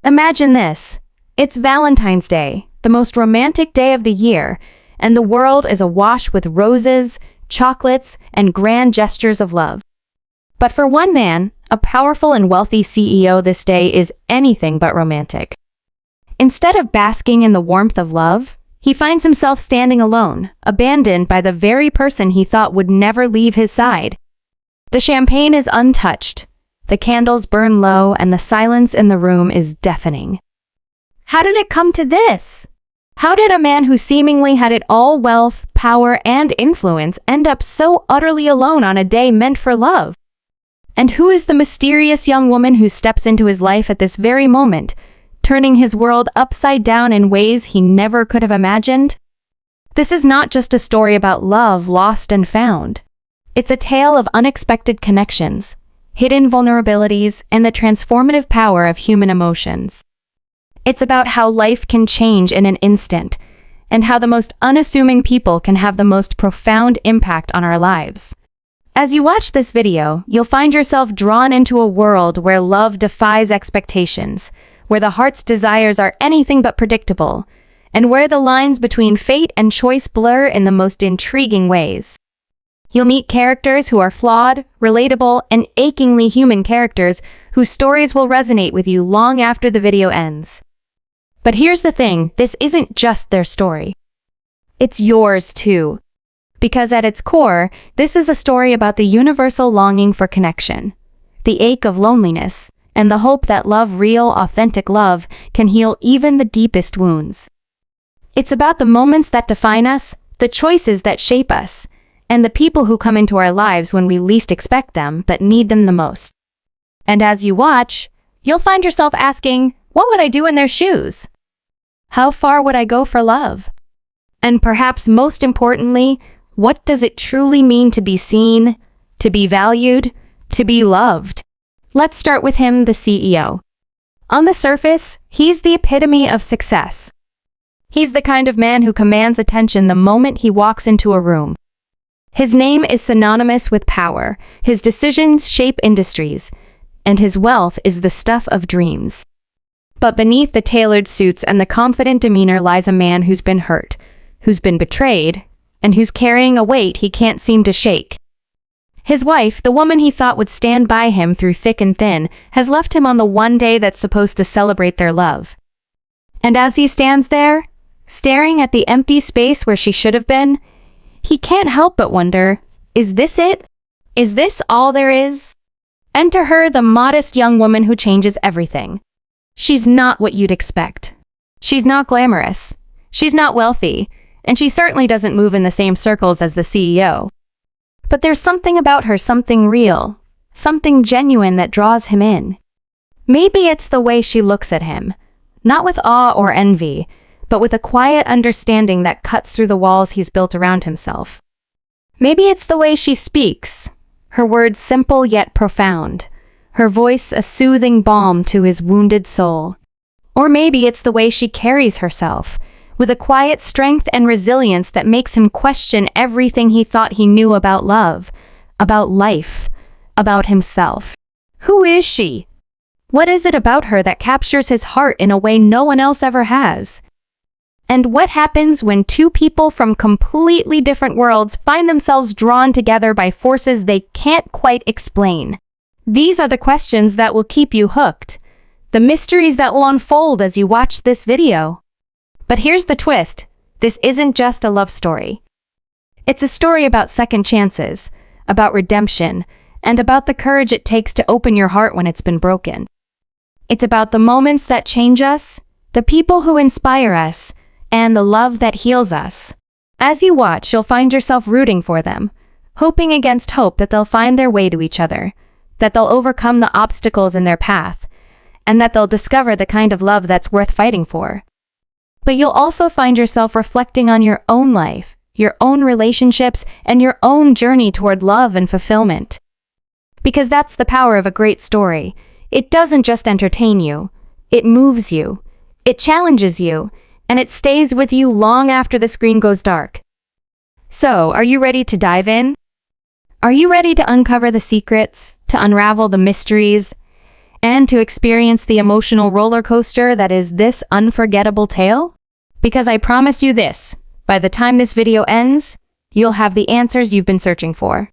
Imagine this. It's Valentine's Day, the most romantic day of the year, and the world is awash with roses, chocolates, and grand gestures of love. But for one man, a powerful and wealthy CEO, this day is anything but romantic. Instead of basking in the warmth of love, he finds himself standing alone, abandoned by the very person he thought would never leave his side. The champagne is untouched, the candles burn low, and the silence in the room is deafening. How did it come to this? How did a man who seemingly had it all, wealth, power, and influence, end up so utterly alone on a day meant for love? And who is the mysterious young woman who steps into his life at this very moment, turning his world upside down in ways he never could have imagined? This is not just a story about love lost and found. It's a tale of unexpected connections, hidden vulnerabilities, and the transformative power of human emotions. It's about how life can change in an instant, and how the most unassuming people can have the most profound impact on our lives. As you watch this video, you'll find yourself drawn into a world where love defies expectations, where the heart's desires are anything but predictable, and where the lines between fate and choice blur in the most intriguing ways. You'll meet characters who are flawed, relatable, and achingly human characters whose stories will resonate with you long after the video ends. But here's the thing, this isn't just their story. It's yours too. Because at its core, this is a story about the universal longing for connection, the ache of loneliness, and the hope that love, real, authentic love, can heal even the deepest wounds. It's about the moments that define us, the choices that shape us, and the people who come into our lives when we least expect them but need them the most. And as you watch, you'll find yourself asking, what would I do in their shoes? How far would I go for love? And perhaps most importantly, what does it truly mean to be seen, to be valued, to be loved? Let's start with him, the CEO. On the surface, he's the epitome of success. He's the kind of man who commands attention the moment he walks into a room. His name is synonymous with power, his decisions shape industries, and his wealth is the stuff of dreams. But beneath the tailored suits and the confident demeanor lies a man who's been hurt, who's been betrayed, and who's carrying a weight he can't seem to shake. His wife, the woman he thought would stand by him through thick and thin, has left him on the one day that's supposed to celebrate their love. And as he stands there, staring at the empty space where she should have been, he can't help but wonder, is this it? Is this all there is? Enter her, the modest young woman who changes everything. She's not what you'd expect. She's not glamorous. She's not wealthy. And she certainly doesn't move in the same circles as the CEO. But there's something about her, something real, something genuine that draws him in. Maybe it's the way she looks at him, not with awe or envy, but with a quiet understanding that cuts through the walls he's built around himself. Maybe it's the way she speaks, her words simple yet profound, her voice a soothing balm to his wounded soul. Or maybe it's the way she carries herself, with a quiet strength and resilience that makes him question everything he thought he knew about love, about life, about himself. Who is she? What is it about her that captures his heart in a way no one else ever has? And what happens when two people from completely different worlds find themselves drawn together by forces they can't quite explain? These are the questions that will keep you hooked, the mysteries that will unfold as you watch this video. But here's the twist. This isn't just a love story. It's a story about second chances, about redemption, and about the courage it takes to open your heart when it's been broken. It's about the moments that change us, the people who inspire us, and the love that heals us. As you watch, you'll find yourself rooting for them, hoping against hope that they'll find their way to each other, that they'll overcome the obstacles in their path, and that they'll discover the kind of love that's worth fighting for. But you'll also find yourself reflecting on your own life, your own relationships, and your own journey toward love and fulfillment. Because that's the power of a great story. It doesn't just entertain you. It moves you. It challenges you. And it stays with you long after the screen goes dark. So, are you ready to dive in? Are you ready to uncover the secrets, to unravel the mysteries, and to experience the emotional roller coaster that is this unforgettable tale? Because I promise you this, by the time this video ends, you'll have the answers you've been searching for.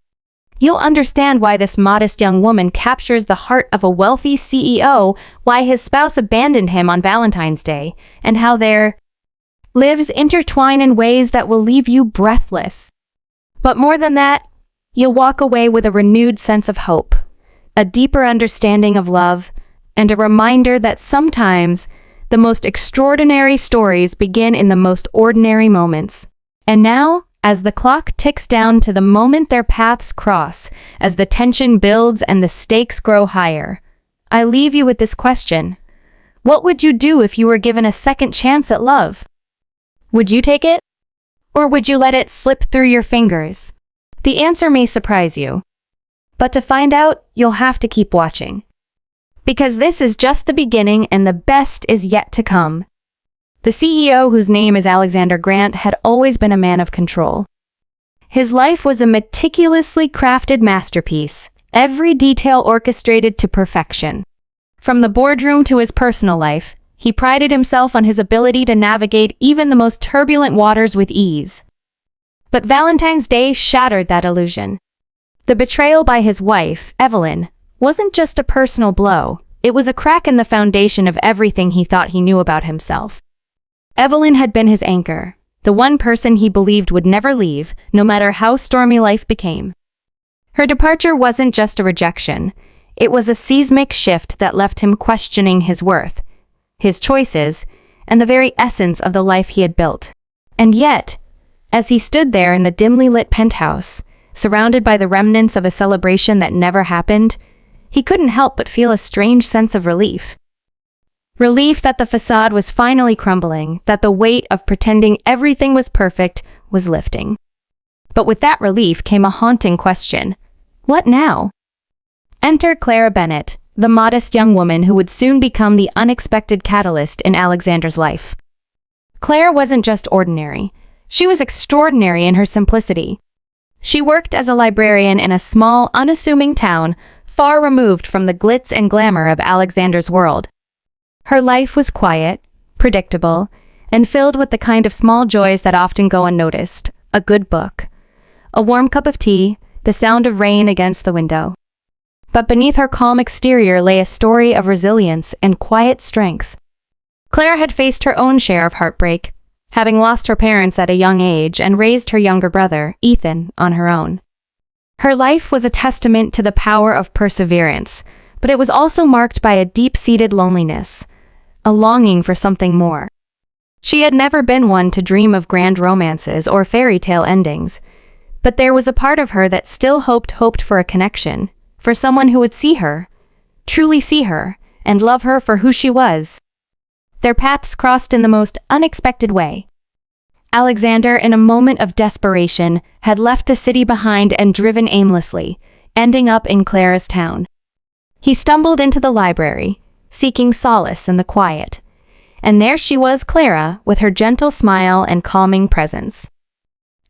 You'll understand why this modest young woman captures the heart of a wealthy CEO, why his spouse abandoned him on Valentine's Day, and how their lives intertwine in ways that will leave you breathless. But more than that, you'll walk away with a renewed sense of hope, a deeper understanding of love, and a reminder that sometimes the most extraordinary stories begin in the most ordinary moments. And now, as the clock ticks down to the moment their paths cross, as the tension builds and the stakes grow higher, I leave you with this question. What would you do if you were given a second chance at love? Would you take it? Or would you let it slip through your fingers? The answer may surprise you. But to find out, you'll have to keep watching. Because this is just the beginning and the best is yet to come. The CEO, whose name is Alexander Grant, had always been a man of control. His life was a meticulously crafted masterpiece, every detail orchestrated to perfection. From the boardroom to his personal life, he prided himself on his ability to navigate even the most turbulent waters with ease. But Valentine's Day shattered that illusion. The betrayal by his wife, Evelyn, wasn't just a personal blow, it was a crack in the foundation of everything he thought he knew about himself. Evelyn had been his anchor, the one person he believed would never leave, no matter how stormy life became. Her departure wasn't just a rejection, it was a seismic shift that left him questioning his worth, his choices, and the very essence of the life he had built. And yet, as he stood there in the dimly lit penthouse, surrounded by the remnants of a celebration that never happened, he couldn't help but feel a strange sense of relief. Relief that the facade was finally crumbling, that the weight of pretending everything was perfect was lifting. But with that relief came a haunting question. What now? Enter Clara Bennett, the modest young woman who would soon become the unexpected catalyst in Alexander's life. Claire wasn't just ordinary. She was extraordinary in her simplicity. She worked as a librarian in a small, unassuming town, far removed from the glitz and glamour of Alexander's world. Her life was quiet, predictable, and filled with the kind of small joys that often go unnoticed. A good book, a warm cup of tea, the sound of rain against the window. But beneath her calm exterior lay a story of resilience and quiet strength. Claire had faced her own share of heartbreak, having lost her parents at a young age and raised her younger brother, Ethan, on her own. Her life was a testament to the power of perseverance, but it was also marked by a deep-seated loneliness, a longing for something more. She had never been one to dream of grand romances or fairy tale endings, but there was a part of her that still hoped for a connection, for someone who would see her, truly see her, and love her for who she was. Their paths crossed in the most unexpected way. Alexander, in a moment of desperation, had left the city behind and driven aimlessly, ending up in Clara's town. He stumbled into the library, seeking solace in the quiet. And there she was, Clara, with her gentle smile and calming presence.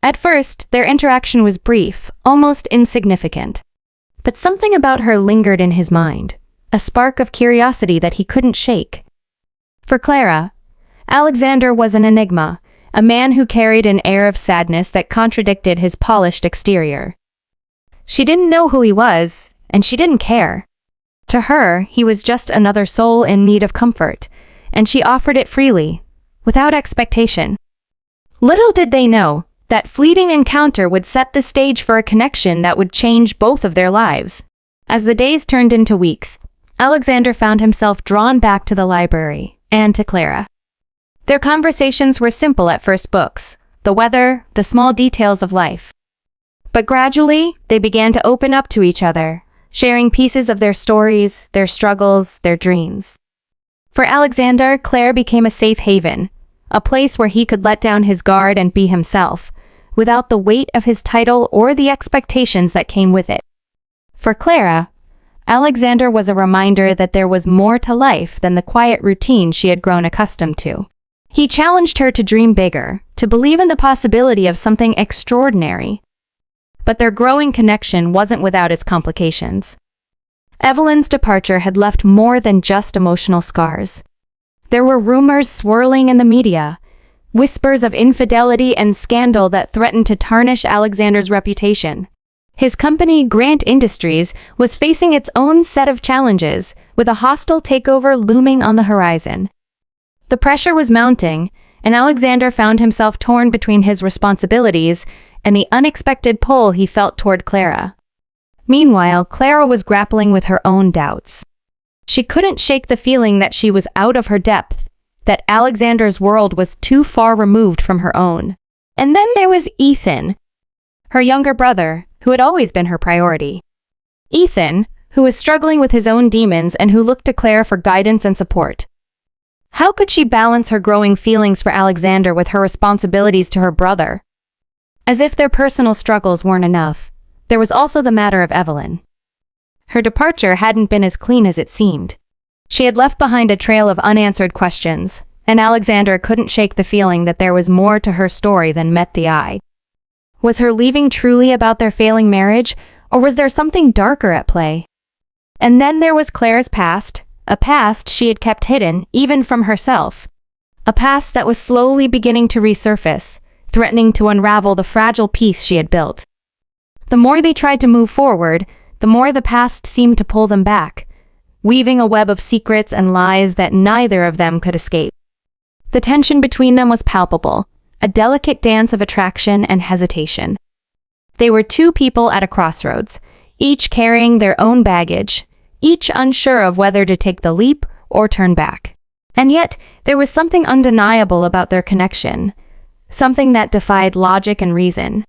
At first, their interaction was brief, almost insignificant. But something about her lingered in his mind, a spark of curiosity that he couldn't shake. For Clara, Alexander was an enigma, a man who carried an air of sadness that contradicted his polished exterior. She didn't know who he was, and she didn't care. To her, he was just another soul in need of comfort, and she offered it freely, without expectation. Little did they know, that fleeting encounter would set the stage for a connection that would change both of their lives. As the days turned into weeks, Alexander found himself drawn back to the library, and to Clara. Their conversations were simple at first: books, the weather, the small details of life. But gradually, they began to open up to each other, sharing pieces of their stories, their struggles, their dreams. For Alexander, Claire became a safe haven, a place where he could let down his guard and be himself, without the weight of his title or the expectations that came with it. For Clara, Alexander was a reminder that there was more to life than the quiet routine she had grown accustomed to. He challenged her to dream bigger, to believe in the possibility of something extraordinary. But their growing connection wasn't without its complications. Evelyn's departure had left more than just emotional scars. There were rumors swirling in the media, whispers of infidelity and scandal that threatened to tarnish Alexander's reputation. His company, Grant Industries, was facing its own set of challenges, with a hostile takeover looming on the horizon. The pressure was mounting, and Alexander found himself torn between his responsibilities and the unexpected pull he felt toward Clara. Meanwhile, Clara was grappling with her own doubts. She couldn't shake the feeling that she was out of her depth, that Alexander's world was too far removed from her own. And then there was Ethan, her younger brother, who had always been her priority. Ethan, who was struggling with his own demons and who looked to Clara for guidance and support. How could she balance her growing feelings for Alexander with her responsibilities to her brother? As if their personal struggles weren't enough, there was also the matter of Evelyn. Her departure hadn't been as clean as it seemed. She had left behind a trail of unanswered questions, and Alexander couldn't shake the feeling that there was more to her story than met the eye. Was her leaving truly about their failing marriage, or was there something darker at play? And then there was Clara's past, a past she had kept hidden even from herself. A past that was slowly beginning to resurface, threatening to unravel the fragile piece she had built. The more they tried to move forward, the more the past seemed to pull them back, weaving a web of secrets and lies that neither of them could escape. The tension between them was palpable, a delicate dance of attraction and hesitation. They were two people at a crossroads, each carrying their own baggage, each unsure of whether to take the leap or turn back. And yet, there was something undeniable about their connection, something that defied logic and reason.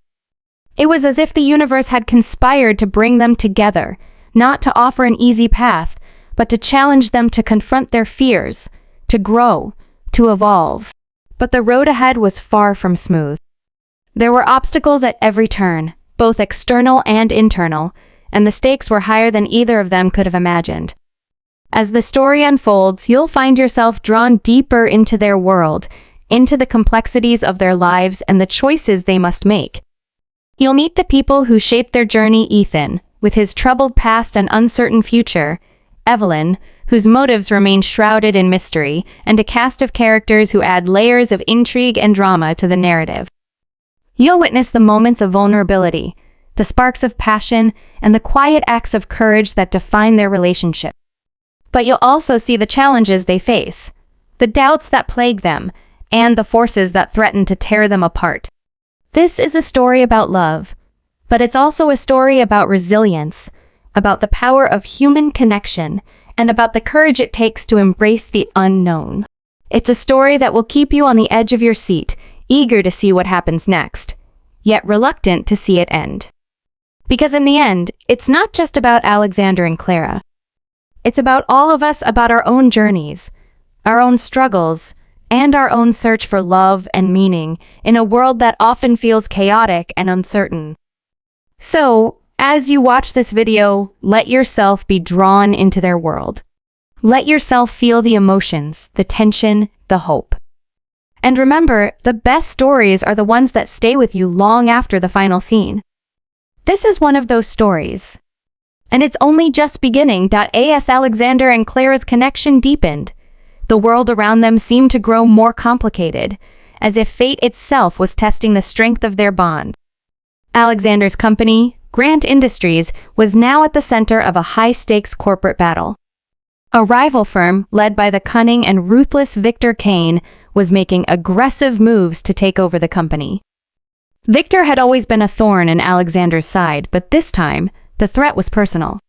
It was as if the universe had conspired to bring them together, not to offer an easy path, but to challenge them to confront their fears, to grow, to evolve. But the road ahead was far from smooth. There were obstacles at every turn, both external and internal, and the stakes were higher than either of them could have imagined. As the story unfolds, you'll find yourself drawn deeper into their world, into the complexities of their lives and the choices they must make. You'll meet the people who shaped their journey: Ethan, with his troubled past and uncertain future; Evelyn, whose motives remain shrouded in mystery; and a cast of characters who add layers of intrigue and drama to the narrative. You'll witness the moments of vulnerability, the sparks of passion, and the quiet acts of courage that define their relationship. But you'll also see the challenges they face, the doubts that plague them, and the forces that threaten to tear them apart. This is a story about love, but it's also a story about resilience, about the power of human connection, and about the courage it takes to embrace the unknown. It's a story that will keep you on the edge of your seat, eager to see what happens next, yet reluctant to see it end. Because in the end, it's not just about Alexander and Clara. It's about all of us, about our own journeys, our own struggles, and our own search for love and meaning in a world that often feels chaotic and uncertain. So, as you watch this video, let yourself be drawn into their world. Let yourself feel the emotions, the tension, the hope. And remember, the best stories are the ones that stay with you long after the final scene. This is one of those stories. And it's only just beginning. As Alexander and Clara's connection deepened, the world around them seemed to grow more complicated, as if fate itself was testing the strength of their bond. Alexander's company, Grant Industries, was now at the center of a high-stakes corporate battle. A rival firm, led by the cunning and ruthless Victor Kane, was making aggressive moves to take over the company. Victor had always been a thorn in Alexander's side, but this time, the threat was personal.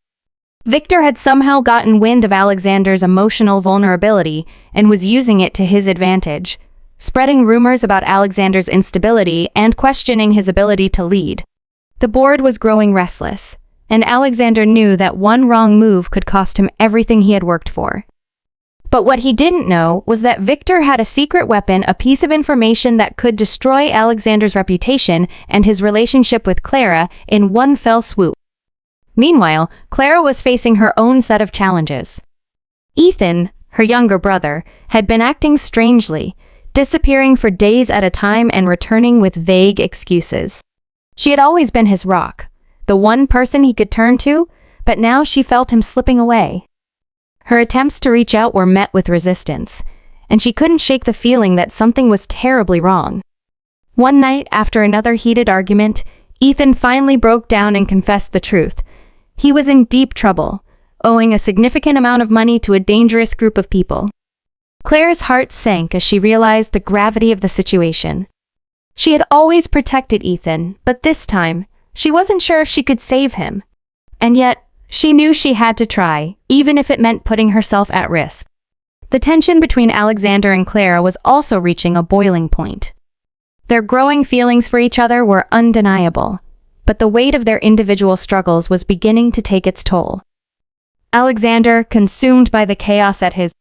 Victor had somehow gotten wind of Alexander's emotional vulnerability and was using it to his advantage, spreading rumors about Alexander's instability and questioning his ability to lead. The board was growing restless, and Alexander knew that one wrong move could cost him everything he had worked for. But what he didn't know was that Victor had a secret weapon, a piece of information that could destroy Alexander's reputation and his relationship with Clara in one fell swoop. Meanwhile, Clara was facing her own set of challenges. Ethan, her younger brother, had been acting strangely, disappearing for days at a time and returning with vague excuses. She had always been his rock, the one person he could turn to, but now she felt him slipping away. Her attempts to reach out were met with resistance, and she couldn't shake the feeling that something was terribly wrong. One night, after another heated argument, Ethan finally broke down and confessed the truth. He was in deep trouble, owing a significant amount of money to a dangerous group of people. Claire's heart sank as she realized the gravity of the situation. She had always protected Ethan, but this time, she wasn't sure if she could save him. And yet, she knew she had to try, even if it meant putting herself at risk. The tension between Alexander and Clara was also reaching a boiling point. Their growing feelings for each other were undeniable, but the weight of their individual struggles was beginning to take its toll. Alexander, consumed by the chaos at his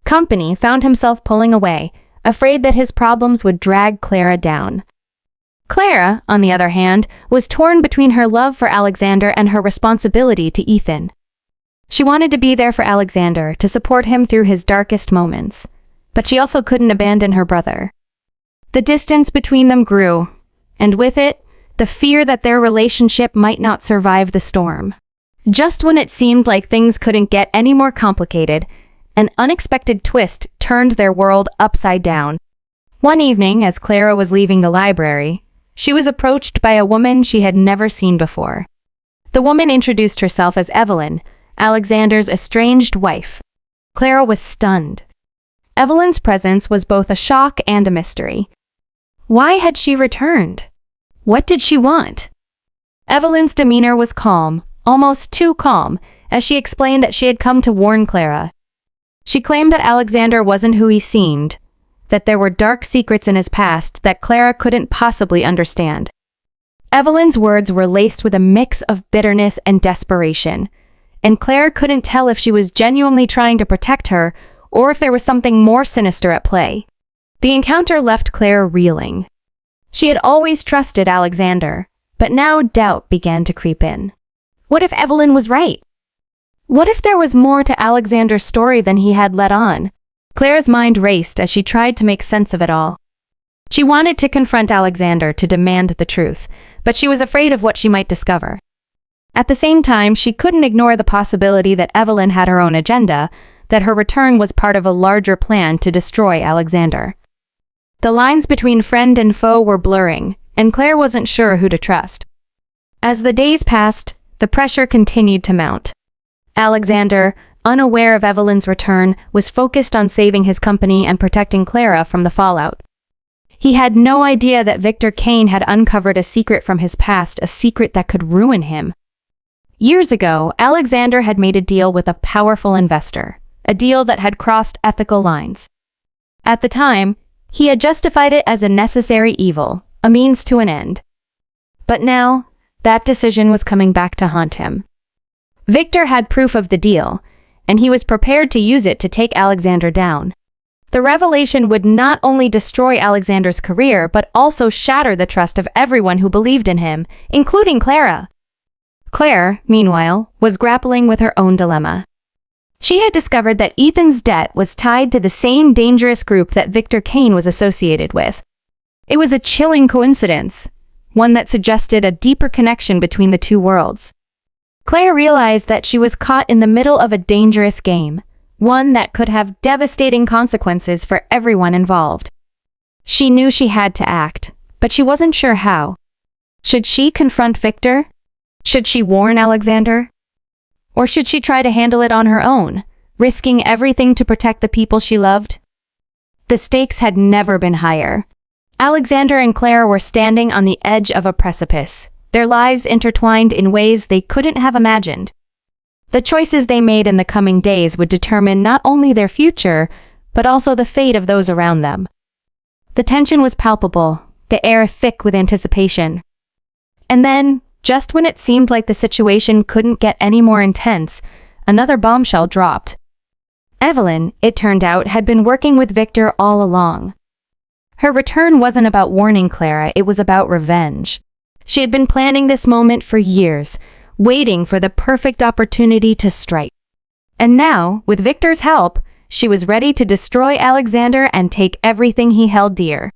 company, found himself pulling away, afraid that his problems would drag Clara down. Clara, on the other hand, was torn between her love for Alexander and her responsibility to Ethan. She wanted to be there for Alexander, to support him through his darkest moments, but she also couldn't abandon her brother. The distance between them grew, and with it, the fear that their relationship might not survive the storm. Just when it seemed like things couldn't get any more complicated, an unexpected twist turned their world upside down. One evening, as Clara was leaving the library, she was approached by a woman she had never seen before. The woman introduced herself as Evelyn, Alexander's estranged wife. Clara was stunned. Evelyn's presence was both a shock and a mystery. Why had she returned? What did she want? Evelyn's demeanor was calm, almost too calm, as she explained that she had come to warn Clara. She claimed that Alexander wasn't who he seemed, that there were dark secrets in his past that Clara couldn't possibly understand. Evelyn's words were laced with a mix of bitterness and desperation, and Clara couldn't tell if she was genuinely trying to protect her or if there was something more sinister at play. The encounter left Clara reeling. She had always trusted Alexander, but now doubt began to creep in. What if Evelyn was right? What if there was more to Alexander's story than he had let on? Clara's mind raced as she tried to make sense of it all. She wanted to confront Alexander to demand the truth, but she was afraid of what she might discover. At the same time, she couldn't ignore the possibility that Evelyn had her own agenda, that her return was part of a larger plan to destroy Alexander. The lines between friend and foe were blurring, and Claire wasn't sure who to trust. As the days passed, the pressure continued to mount. Alexander, unaware of Evelyn's return, was focused on saving his company and protecting Clara from the fallout. He had no idea that Victor Kane had uncovered a secret from his past, a secret that could ruin him. Years ago, Alexander had made a deal with a powerful investor, a deal that had crossed ethical lines. At the time, he had justified it as a necessary evil, a means to an end. But now, that decision was coming back to haunt him. Victor had proof of the deal, and he was prepared to use it to take Alexander down. The revelation would not only destroy Alexander's career, but also shatter the trust of everyone who believed in him, including Clara. Claire, meanwhile, was grappling with her own dilemma. She had discovered that Ethan's debt was tied to the same dangerous group that Victor Kane was associated with. It was a chilling coincidence, one that suggested a deeper connection between the two worlds. Claire realized that she was caught in the middle of a dangerous game, one that could have devastating consequences for everyone involved. She knew she had to act, but she wasn't sure how. Should she confront Victor? Should she warn Alexander? Or should she try to handle it on her own, risking everything to protect the people she loved? The stakes had never been higher. Alexander and Claire were standing on the edge of a precipice, their lives intertwined in ways they couldn't have imagined. The choices they made in the coming days would determine not only their future, but also the fate of those around them. The tension was palpable, the air thick with anticipation. And then, just when it seemed like the situation couldn't get any more intense, another bombshell dropped. Evelyn, it turned out, had been working with Victor all along. Her return wasn't about warning Clara, it was about revenge. She had been planning this moment for years, waiting for the perfect opportunity to strike. And now, with Victor's help, she was ready to destroy Alexander and take everything he held dear.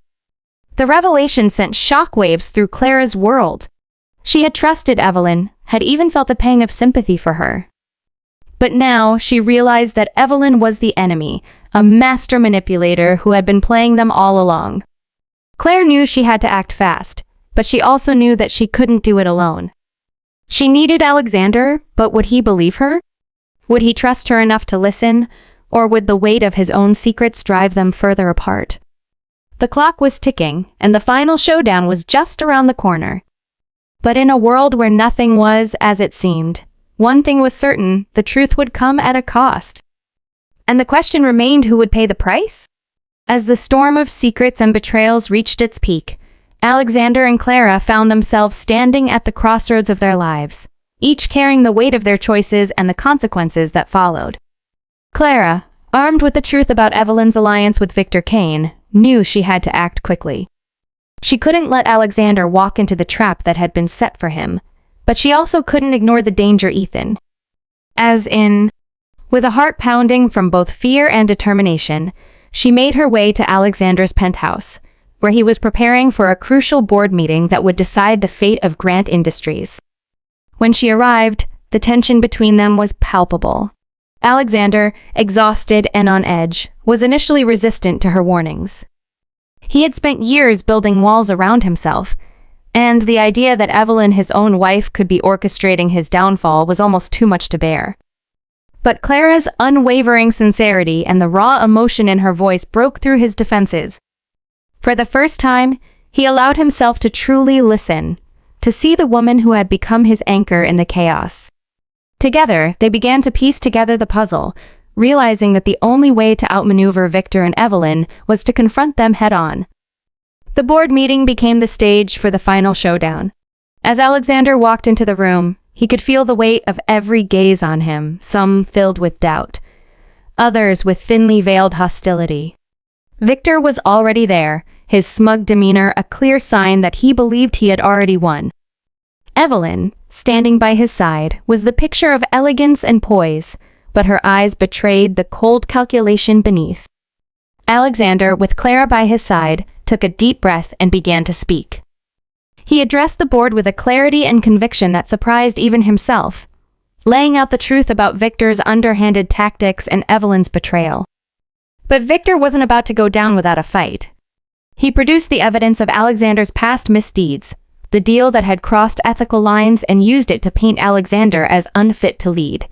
The revelation sent shockwaves through Clara's world. She had trusted Evelyn, had even felt a pang of sympathy for her. But now she realized that Evelyn was the enemy, a master manipulator who had been playing them all along. Claire knew she had to act fast, but she also knew that she couldn't do it alone. She needed Alexander, but would he believe her? Would he trust her enough to listen, or would the weight of his own secrets drive them further apart? The clock was ticking, and the final showdown was just around the corner. But in a world where nothing was as it seemed, one thing was certain: the truth would come at a cost. And the question remained, who would pay the price? As the storm of secrets and betrayals reached its peak, Alexander and Clara found themselves standing at the crossroads of their lives, each carrying the weight of their choices and the consequences that followed. Clara, armed with the truth about Evelyn's alliance with Victor Kane, knew she had to act quickly. She couldn't let Alexander walk into the trap that had been set for him, but she also couldn't ignore the danger Ethan. With a heart pounding from both fear and determination, she made her way to Alexander's penthouse, where he was preparing for a crucial board meeting that would decide the fate of Grant Industries. When she arrived, the tension between them was palpable. Alexander, exhausted and on edge, was initially resistant to her warnings. He had spent years building walls around himself, and the idea that Evelyn, his own wife, could be orchestrating his downfall was almost too much to bear. But Clara's unwavering sincerity and the raw emotion in her voice broke through his defenses. For the first time, he allowed himself to truly listen, to see the woman who had become his anchor in the chaos. Together, they began to piece together the puzzle, realizing that the only way to outmaneuver Victor and Evelyn was to confront them head-on. The board meeting became the stage for the final showdown. As Alexander walked into the room, he could feel the weight of every gaze on him, some filled with doubt, others with thinly veiled hostility. Victor was already there, his smug demeanor a clear sign that he believed he had already won. Evelyn, standing by his side, was the picture of elegance and poise, but her eyes betrayed the cold calculation beneath. Alexander, with Clara by his side, took a deep breath and began to speak. He addressed the board with a clarity and conviction that surprised even himself, laying out the truth about Victor's underhanded tactics and Evelyn's betrayal. But Victor wasn't about to go down without a fight. He produced the evidence of Alexander's past misdeeds, the deal that had crossed ethical lines, and used it to paint Alexander as unfit to lead.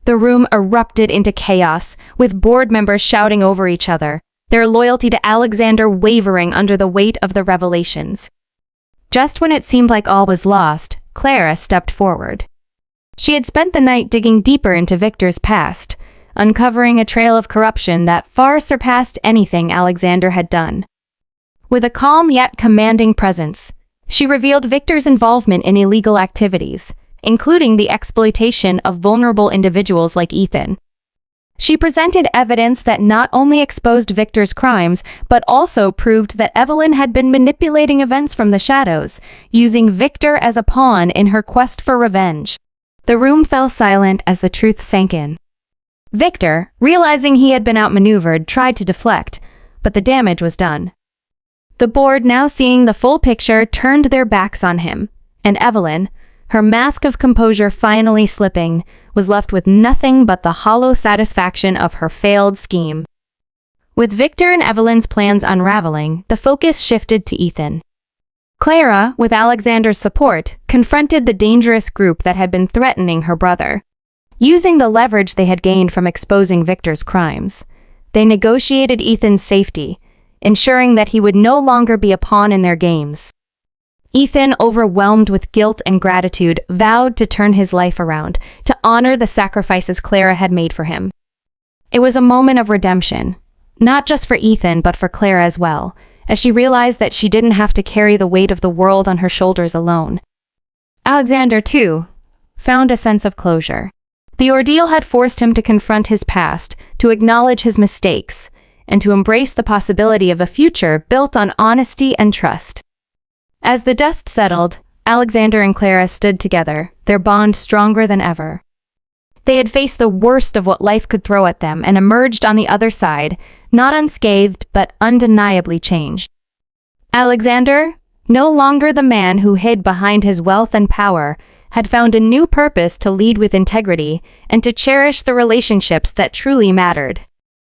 The room erupted into chaos, with board members shouting over each other, their loyalty to Alexander wavering under the weight of the revelations. Just when it seemed like all was lost, Clara stepped forward. She had spent the night digging deeper into Victor's past, uncovering a trail of corruption that far surpassed anything Alexander had done. With a calm yet commanding presence, she revealed Victor's involvement in illegal activities, including the exploitation of vulnerable individuals like Ethan. She presented evidence that not only exposed Victor's crimes, but also proved that Evelyn had been manipulating events from the shadows, using Victor as a pawn in her quest for revenge. The room fell silent as the truth sank in. Victor, realizing he had been outmaneuvered, tried to deflect, but the damage was done. The board, now seeing the full picture, turned their backs on him, and Evelyn, her mask of composure finally slipping, was left with nothing but the hollow satisfaction of her failed scheme. With Victor and Evelyn's plans unraveling, the focus shifted to Ethan. Clara, with Alexander's support, confronted the dangerous group that had been threatening her brother. Using the leverage they had gained from exposing Victor's crimes, they negotiated Ethan's safety, ensuring that he would no longer be a pawn in their games. Ethan, overwhelmed with guilt and gratitude, vowed to turn his life around, to honor the sacrifices Clara had made for him. It was a moment of redemption, not just for Ethan, but for Clara as well, as she realized that she didn't have to carry the weight of the world on her shoulders alone. Alexander, too, found a sense of closure. The ordeal had forced him to confront his past, to acknowledge his mistakes, and to embrace the possibility of a future built on honesty and trust. As the dust settled, Alexander and Clara stood together, their bond stronger than ever. They had faced the worst of what life could throw at them and emerged on the other side, not unscathed but undeniably changed. Alexander, no longer the man who hid behind his wealth and power, had found a new purpose to lead with integrity and to cherish the relationships that truly mattered.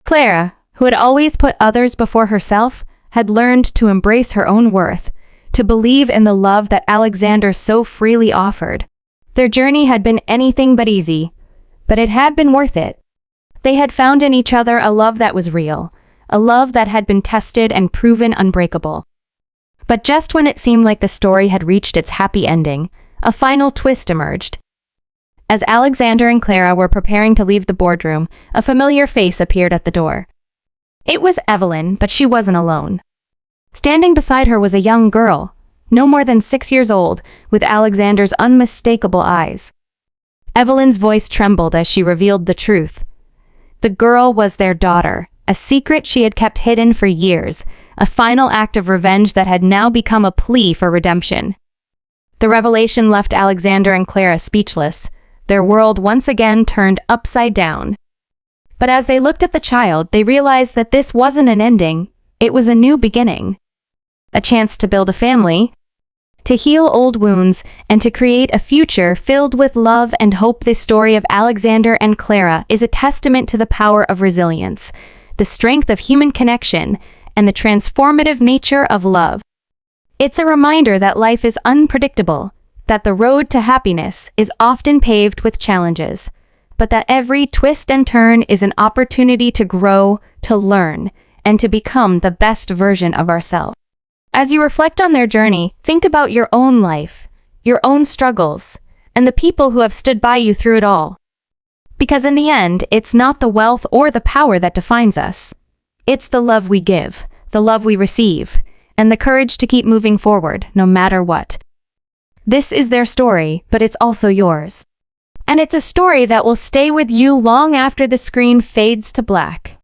Clara, who had always put others before herself, had learned to embrace her own worth, to believe in the love that Alexander so freely offered. Their journey had been anything but easy, but it had been worth it. They had found in each other a love that was real, a love that had been tested and proven unbreakable. But just when it seemed like the story had reached its happy ending, a final twist emerged. As Alexander and Clara were preparing to leave the boardroom, a familiar face appeared at the door. It was Evelyn, but she wasn't alone. Standing beside her was a young girl, no more than 6 years old, with Alexander's unmistakable eyes. Evelyn's voice trembled as she revealed the truth. The girl was their daughter, a secret she had kept hidden for years, a final act of revenge that had now become a plea for redemption. The revelation left Alexander and Clara speechless, their world once again turned upside down. But as they looked at the child, they realized that this wasn't an ending, it was a new beginning. A chance to build a family, to heal old wounds, and to create a future filled with love and hope. This story of Alexander and Clara is a testament to the power of resilience, the strength of human connection, and the transformative nature of love. It's a reminder that life is unpredictable, that the road to happiness is often paved with challenges, but that every twist and turn is an opportunity to grow, to learn, and to become the best version of ourselves. As you reflect on their journey, think about your own life, your own struggles, and the people who have stood by you through it all. Because in the end, it's not the wealth or the power that defines us. It's the love we give, the love we receive, and the courage to keep moving forward, no matter what. This is their story, but it's also yours. And it's a story that will stay with you long after the screen fades to black.